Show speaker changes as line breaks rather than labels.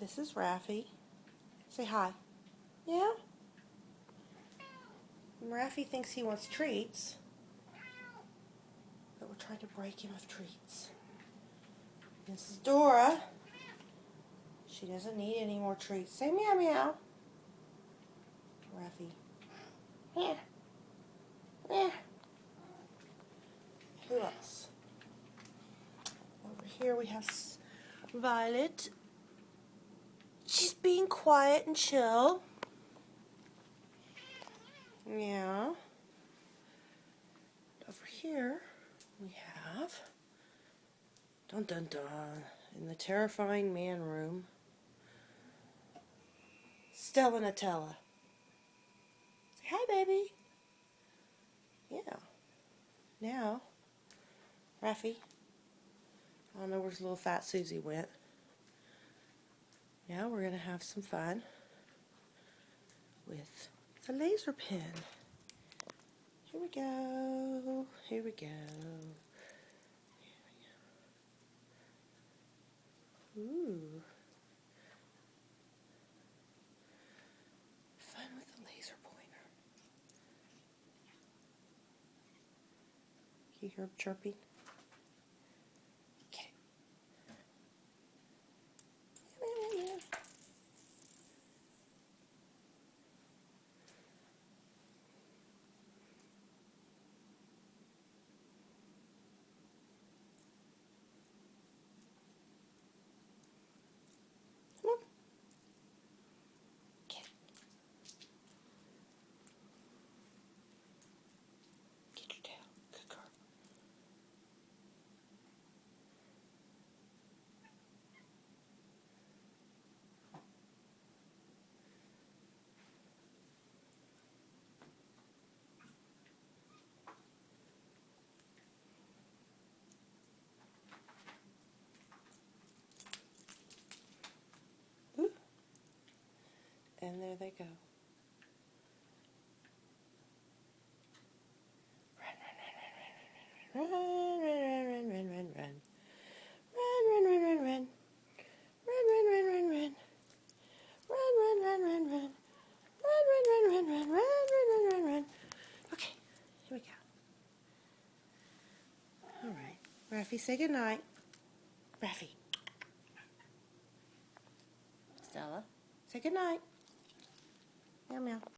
This is Raffy. Say hi. Yeah? And Raffy thinks he wants treats. But we're trying to break him of treats. This is Dora. She doesn't need any more treats. Say meow meow. Raffy. Yeah. Yeah. Who else? Over here we have Violet. She's being quiet and chill. Yeah. Over here we have dun dun dun in the terrifying man room. Stella Nutella. Say hi, baby. Yeah. Now, Raffy. I don't know where little fat Susie went. Now we're going to have some fun with the laser pen. Here we go. Here we go. Ooh. Fun with the laser pointer. You hear him chirping? Okay. Come on. Get your tail. Good girl. Ooh. And there they go. Run, run, run, run, run, run, run, run. Run, run, run, run, run. Run, run, run, run, run. Run, run, run, run, run. Run, run, run, run, run. Run, run, run, run, run. Okay, here we go. All right. Raffy, say goodnight. Raffy. Stella, say goodnight. Meow, meow.